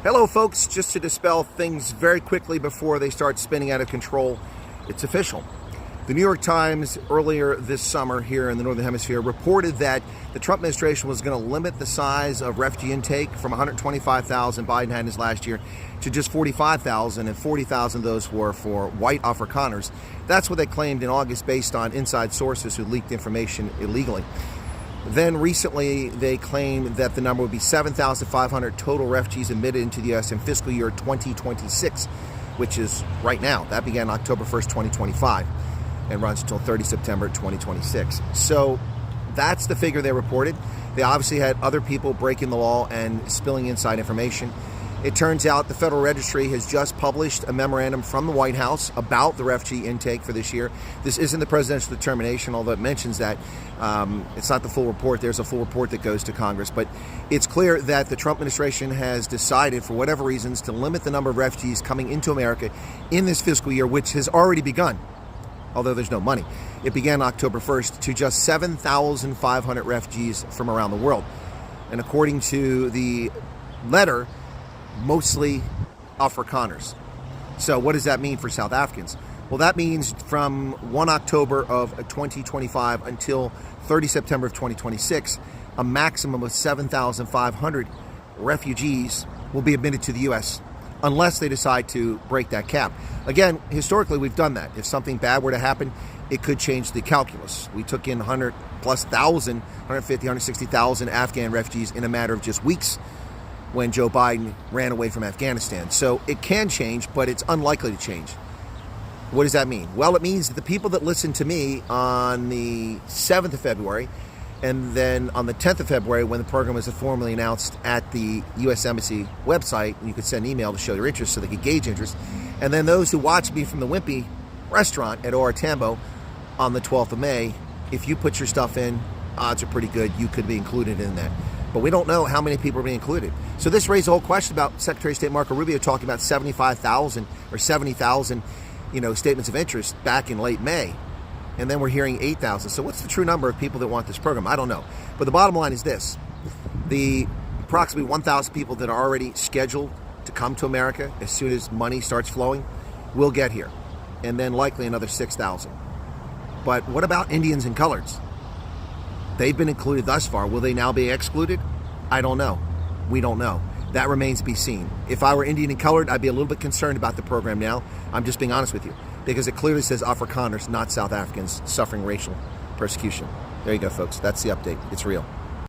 Hello folks, just to dispel things very quickly before they start spinning out of control, it's official. The New York Times earlier this summer here in the Northern Hemisphere reported that the Trump administration was going to limit the size of refugee intake from 125,000 Biden had in his last year to just 45,000, and 40,000 of those were for white Afrikaners. That's what they claimed in August based on inside sources who leaked information illegally. Then recently, they claimed that the number would be 7,500 total refugees admitted into the U.S. in fiscal year 2026, which is right now. That began October 1st, 2025, and runs until 30 September 2026. So that's the figure they reported. They obviously had other people breaking the law and spilling inside information. It turns out the Federal Registry has just published a memorandum from the White House about the refugee intake for this year. This isn't the presidential determination, although it mentions that it's not the full report. There's a full report that goes to Congress. But it's clear that the Trump administration has decided, for whatever reasons, to limit the number of refugees coming into America in this fiscal year, which has already begun, although there's no money. It began October 1st to just 7,500 refugees from around the world. And according to the letter, mostly Afrikaners. So what does that mean for South Africans? Well, that means from 1 October of 2025 until 30 September of 2026, a maximum of 7,500 refugees will be admitted to the U.S. unless they decide to break that cap. Again, historically, we've done that. If something bad were to happen, it could change the calculus. We took in 150,000 Afghan refugees in a matter of just weeks when Joe Biden ran away from Afghanistan. So it can change, but it's unlikely to change. What does that mean? Well, it means that the people that listened to me on the 7th of February and then on the 10th of February, when the program was formally announced at the U.S. Embassy website, you could send an email to show your interest so they could gauge interest. And then those who watched me from the Wimpy restaurant at OR Tambo on the 12th of May, if you put your stuff in, odds are pretty good you could be included in that. But we don't know how many people are being included. So this raised a whole question about Secretary of State Marco Rubio talking about 75,000 or 70,000, statements of interest back in late May. And then we're hearing 8,000. So what's the true number of people that want this program? I don't know. But the bottom line is this. The approximately 1,000 people that are already scheduled to come to America as soon as money starts flowing will get here. And then likely another 6,000. But what about Indians and coloreds? They've been included thus far. Will they now be excluded? I don't know. We don't know. That remains to be seen. If I were Indian and colored, I'd be a little bit concerned about the program now. I'm just being honest with you, because it clearly says Afrikaners, not South Africans, suffering racial persecution. There you go, folks. That's the update. It's real.